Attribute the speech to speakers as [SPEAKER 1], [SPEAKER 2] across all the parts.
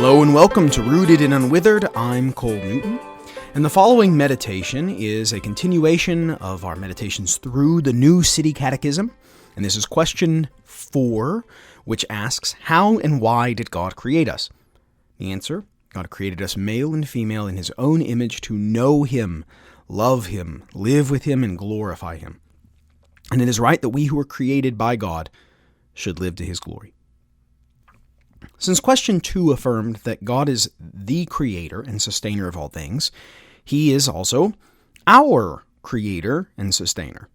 [SPEAKER 1] Hello and welcome to Rooted and Unwithered. I'm Cole Newton, and the following meditation is a continuation of our meditations through the new City Catechism, and this is question 4, which asks, how and why did God create us? The answer, God created us male and female in His own image to know Him, love Him, live with Him, and glorify Him. And it is right that we who were created by God should live to His glory. Since question 2 affirmed that God is the creator and sustainer of all things, He is also our creator and sustainer.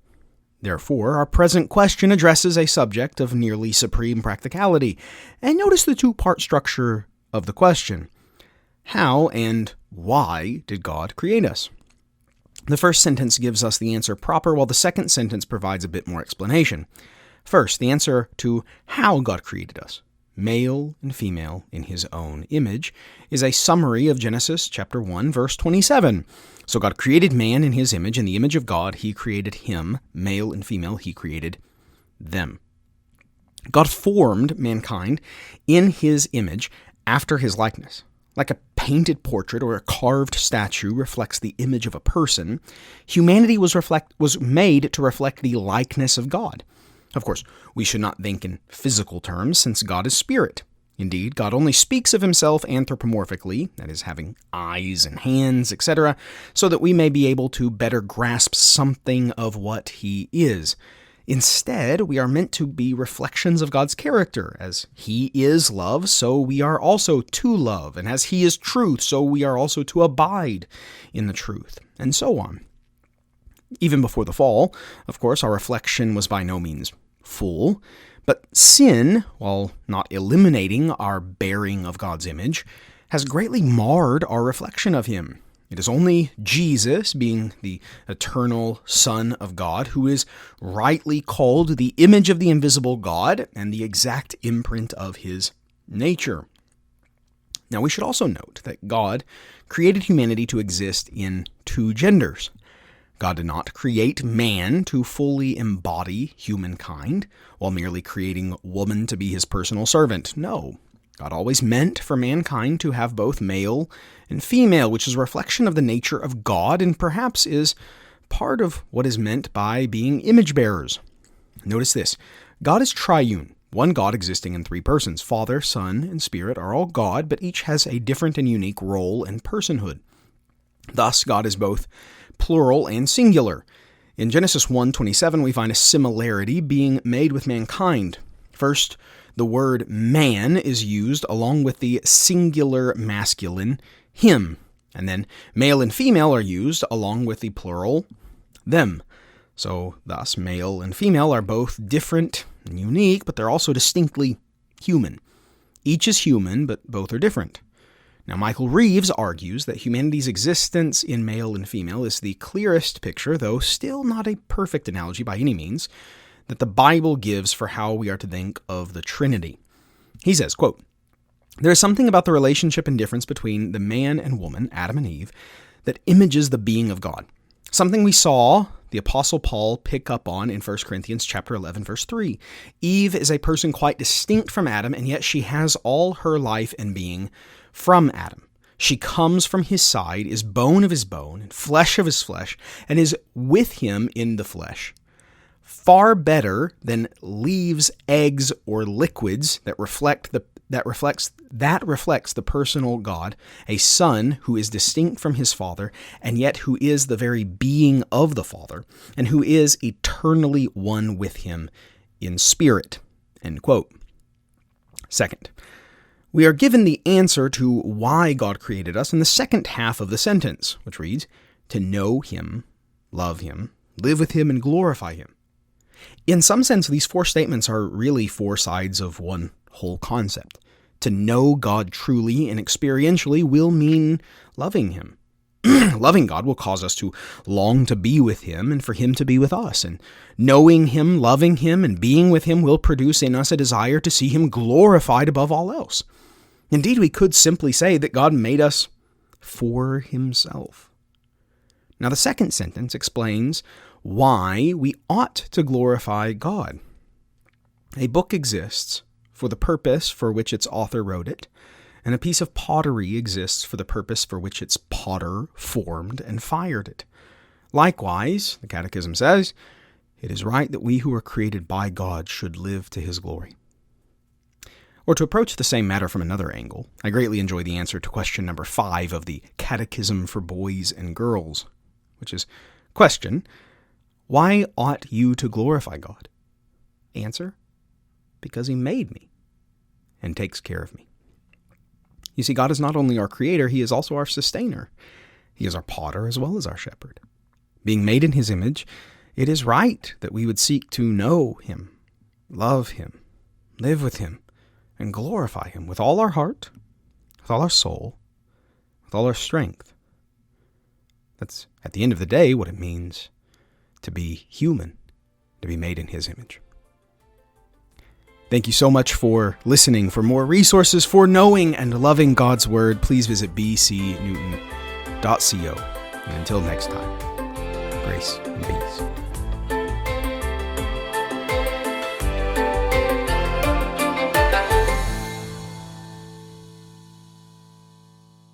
[SPEAKER 1] Therefore, our present question addresses a subject of nearly supreme practicality. And notice the two-part structure of the question. How and why did God create us? The first sentence gives us the answer proper, while the second sentence provides a bit more explanation. First, the answer to how God created us, male and female in His own image, is a summary of Genesis chapter 1, verse 27. So God created man in His image. In the image of God, He created him. Male and female, He created them. God formed mankind in His image after His likeness. Like a painted portrait or a carved statue reflects the image of a person, humanity was made to reflect the likeness of God. Of course, we should not think in physical terms, since God is spirit. Indeed, God only speaks of Himself anthropomorphically, that is, having eyes and hands, etc., so that we may be able to better grasp something of what He is. Instead, we are meant to be reflections of God's character. As He is love, so we are also to love. And as He is truth, so we are also to abide in the truth, and so on. Even before the fall, of course, our reflection was by no means full, but sin, while not eliminating our bearing of God's image, has greatly marred our reflection of Him. It is only Jesus, being the eternal Son of God, who is rightly called the image of the invisible God and the exact imprint of His nature. Now, we should also note that God created humanity to exist in two genders. God did not create man to fully embody humankind, while merely creating woman to be His personal servant. No, God always meant for mankind to have both male and female, which is a reflection of the nature of God, and perhaps is part of what is meant by being image bearers. Notice this. God is triune, one God existing in three persons. Father, Son, and Spirit are all God, but each has a different and unique role and personhood. Thus, God is both plural and singular. In Genesis 1:27, we find a similarity being made with mankind. First, the word man is used along with the singular masculine him, and then male and female are used along with the plural them. So, thus, male and female are both different and unique, but they're also distinctly human. Each is human, but both are different. Now, Michael Reeves argues that humanity's existence in male and female is the clearest picture, though still not a perfect analogy by any means, that the Bible gives for how we are to think of the Trinity. He says, quote, "There is something about the relationship and difference between the man and woman, Adam and Eve, that images the being of God. Something we saw the Apostle Paul pick up on in 1 Corinthians chapter 11, verse 3. Eve is a person quite distinct from Adam, and yet she has all her life and being from Adam. She comes from his side, is bone of his bone, and flesh of his flesh, and is with him in the flesh. Far better than leaves, eggs, or liquids that reflects the personal God, a son who is distinct from his Father, and yet who is the very being of the Father, and who is eternally one with him in spirit." End quote. Second, we are given the answer to why God created us in the second half of the sentence, which reads, to know Him, love Him, live with Him, and glorify Him. In some sense, these four statements are really four sides of one whole concept. To know God truly and experientially will mean loving Him. Loving God will cause us to long to be with Him and for Him to be with us. And knowing Him, loving Him, and being with Him will produce in us a desire to see Him glorified above all else. Indeed, we could simply say that God made us for Himself. Now, the second sentence explains why we ought to glorify God. A book exists for the purpose for which its author wrote it, and a piece of pottery exists for the purpose for which its potter formed and fired it. Likewise, the Catechism says, it is right that we who are created by God should live to his glory. Or to approach the same matter from another angle, I greatly enjoy the answer to question number 5 of the Catechism for Boys and Girls, which is, question, why ought you to glorify God? Answer, because he made me and takes care of me. You see, God is not only our creator, he is also our sustainer. He is our potter as well as our shepherd. Being made in his image, it is right that we would seek to know him, love him, live with him, and glorify him with all our heart, with all our soul, with all our strength. That's, at the end of the day, what it means to be human, to be made in his image. Thank you so much for listening. For more resources for knowing and loving God's Word, please visit bcnewton.co. And until next time, grace and peace.